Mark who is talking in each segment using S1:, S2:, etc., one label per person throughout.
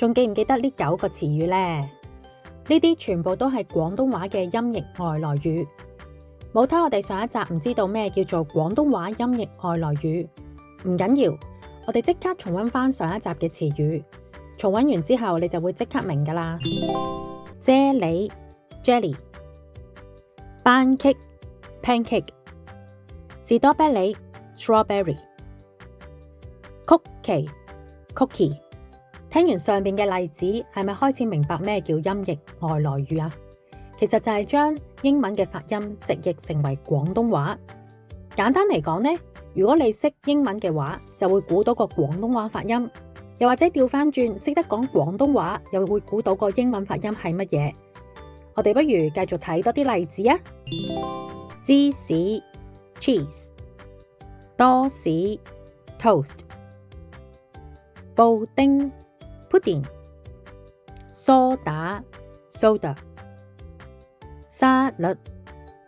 S1: 仲記唔記得呢9個詞語呢？呢啲全部都係廣東話嘅音譯外來語。冇睇我哋上一集唔知道咩叫做廣東話音譯外來語，唔緊要，我哋即刻重溫翻上一集嘅詞語。重溫完之後，你就會即刻明噶啦。啫喱 jelly， 班戟 pancake， 士多啤梨 strawberry， 曲奇 cookie。聽完上面嘅例子，係咪開始明白咩叫音譯外來語啊？其實就係將英文嘅發音直譯成為廣東話。簡單嚟講呢，如果你識英文嘅話，就會估到個廣東話發音；又或者調翻轉，識得講廣東話，又會估到個英文發音係乜嘢。我哋不如繼續睇多啲例子啊！芝士 cheese， 多士 toast， 布丁 pudding， 梳打 soda， 沙律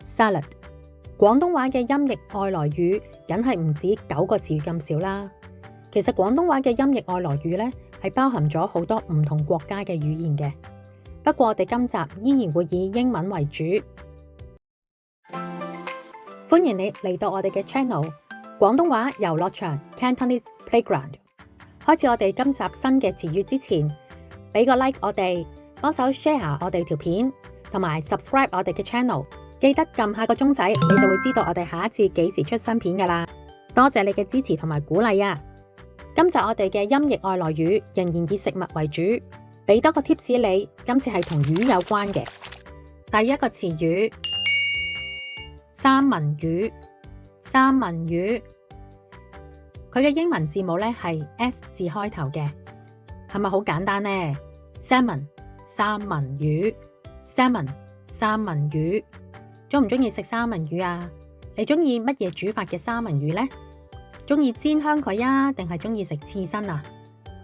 S1: salad。 廣東話嘅音譯外來語梗係唔止9個詞語咁少啦。其實廣東話嘅音譯外來語呢，係包含咗好多唔同國家嘅語言嘅。不過我哋今集依然會以英文為主。歡迎你嚟到我哋嘅 channel 廣東話遊樂場 Cantonese Playground。開始我哋今集新嘅詞語之前，俾個 like 我哋，幫手 share 我哋條片，同埋 subscribe 我哋嘅 channel。記得撳下個鐘仔，你就會知道我哋下一次幾時出新片噶啦。多謝你嘅支持同埋鼓勵啊！今集我哋嘅音譯外來語仍然以食物為主，俾多個 tips 你，今次係同魚有關嘅。第一個詞語，三文魚。三文魚，佢嘅英文字母咧係 S 字開頭嘅，係咪好簡單呢？ Salmon 三文魚 ，Salmon 三文魚。中唔中意食三文魚啊？你中意乜嘢煮法嘅三文魚呢？中意煎香佢啊，定係中意食刺身啊？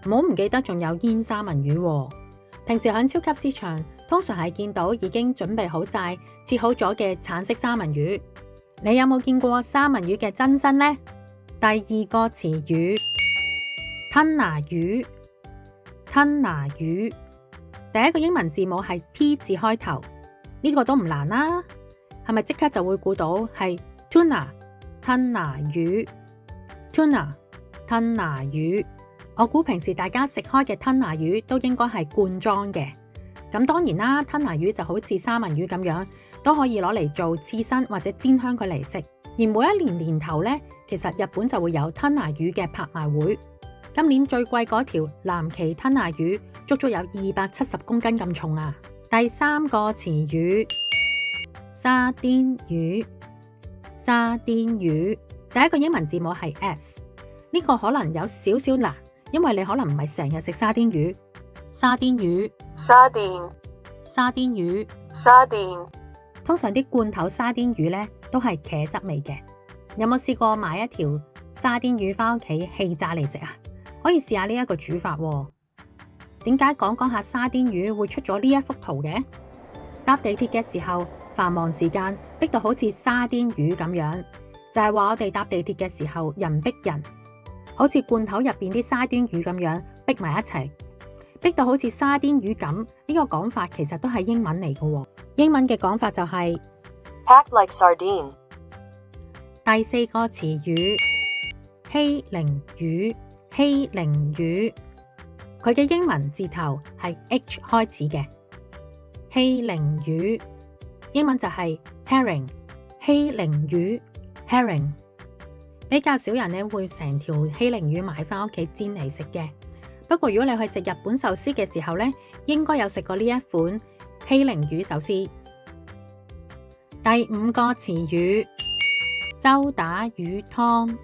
S1: 唔好唔記得仲有煙三文魚喎。平時喺超級市場通常係見到已經準備好晒切好咗嘅橙色三文魚。你有冇見過三文魚嘅真身呢？第二個詞語，吞拿魚。吞拿魚，第一個英文字母係 T 字開頭，呢個都唔難啦。係咪即刻就會估到係 tuna 吞拿魚 ？tuna 吞拿魚，我估平時大家食開嘅吞拿魚都應該係罐裝嘅。咁當然啦，吞拿魚就好似三文魚咁樣，都可以攞嚟做刺身或者煎香佢嚟食。而每一年年頭呢，其實日本就會有吞拿魚嘅拍賣會。今年最貴嗰條藍鰭吞拿魚，足足有270公斤咁重啊！第三個詞語，沙甸魚。沙甸魚，第一個英文字母係 S， 呢個可能有少少難，因為你可能唔係成日食沙甸魚。沙甸魚，沙甸，沙甸魚，沙甸。通常啲罐頭沙甸魚呢都係茄汁味嘅。有冇試過買一條沙甸魚返屋企氣炸嚟食啊？可以試下呢一個煮法喎。點解講下沙甸魚會出咗呢一幅圖嘅？搭地鐵嘅時候，繁忙時間逼到好似沙甸魚咁樣，就係話我哋搭地鐵嘅時候人逼人，好似罐頭入邊啲沙甸魚咁樣逼埋一齊，逼到好似沙甸魚咁。呢個講法其實都係英文嚟嘅。英文嘅講法就係
S2: packed like sardine。
S1: 第四個詞語，希靈魚。希靈魚，佢嘅英文字頭係 H 開始嘅。希靈魚，英文就係 herring。希靈魚 herring， 比較少人呢會成條希靈魚買返屋企煎嚟食嘅。不過如果你去食日本壽司嘅時候呢，應該有食過呢一款希靈魚壽司。第五個詞語，周打魚湯。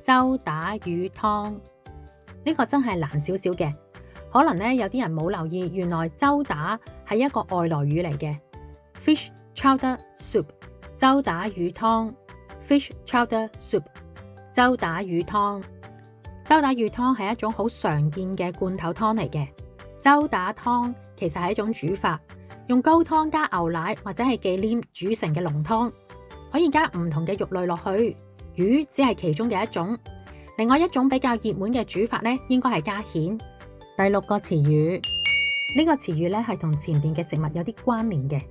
S1: 周打魚湯，呢個真係難少少嘅。可能呢有啲人冇留意，原來周打係一個外來語嚟嘅。Fish chowder soup， 周打魚湯。Fish chowder soup， 周打魚湯。周打魚湯係一種好常見嘅罐頭湯嚟嘅。周打湯其實係一種煮法，用高湯加牛奶或者係忌廉煮成嘅濃湯，可以加唔同嘅肉類落去。魚只係其中嘅一種，另外一種比較熱門嘅煮法呢，應該係加蜆。第6個詞語，呢個詞語咧係同前邊嘅食物有啲關聯嘅。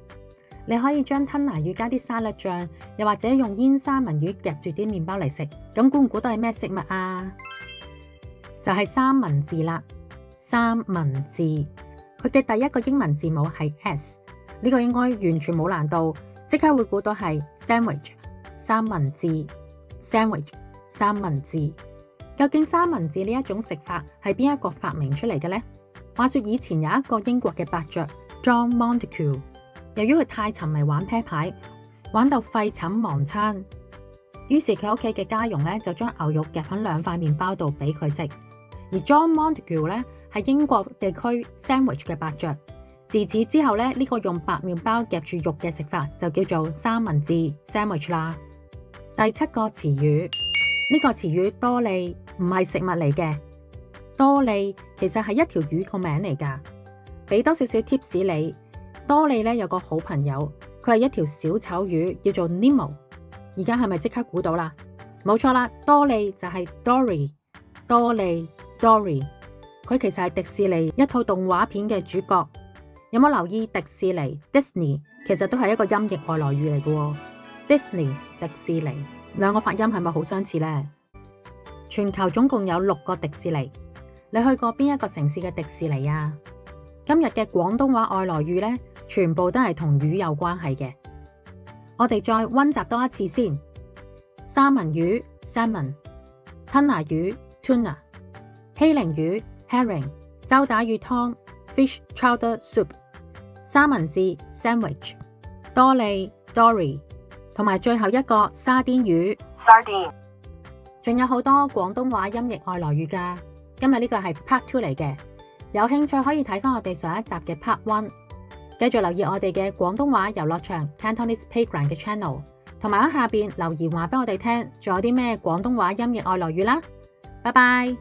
S1: 你可以將吞拿魚加啲沙律醬，又或者用煙三文魚夾住啲麵包嚟食。咁估唔估到係咩食物啊？就係三文治啦。三文治，佢嘅第一個英文字母係 S， 呢個應該完全冇難度，即刻會估到係 sandwich。三文治 ，sandwich， 三文治。究竟三文治呢一種食法係邊一個發明出嚟嘅呢？話說以前有一個英國嘅伯爵 John Montagu， 由於佢太沉迷玩啤牌，玩到廢寢忘餐，於是佢屋企嘅家傭咧就將牛肉夾喺2塊麵包度俾佢食。而 John Montagu 咧係英國地區 sandwich 嘅伯爵，自此之後咧呢個用白麵包夾住肉嘅食法就叫做三文治 sandwich 啦。第7個詞語，呢個詞語多利唔係食物嚟嘅。多利其實係一條魚個名嚟㗎。俾多少少 tips 你，多利咧有個好朋友，佢係一條小丑魚，叫做 Nemo。而家係咪即刻估到啦？冇錯啦，多利就係 Dory。多利 Dory， 佢其實係迪士尼一套動畫片嘅主角。有冇留意迪士尼 Disney 其實都係一個音譯外來語嚟嘅喎。Disney 迪士尼兩個發音係咪好相似呢？全球總共有6個迪士尼，你去過邊一個城市嘅迪士尼啊？今日嘅廣東話外來語呢，全部都係同魚有關係嘅。我哋再溫習多一次先。三文魚 salmon， 吞拿魚 tuna， 希靈魚 herring， 周打魚湯 fish chowder soup， 三文治 sandwich， 多利 Dory， 同埋最後一個沙甸魚
S2: Sardine。
S1: 仲有好多廣東話音譯外來語㗎。今日呢個係 Part 2嚟嘅，有興趣可以睇返我哋上一集嘅 Part 1。繼續留意我哋嘅廣東話遊樂場 Cantonese Playground 嘅 channel， 同埋喺下邊留言話俾我哋聽，仲有啲咩廣東話音譯外來語啦。拜拜。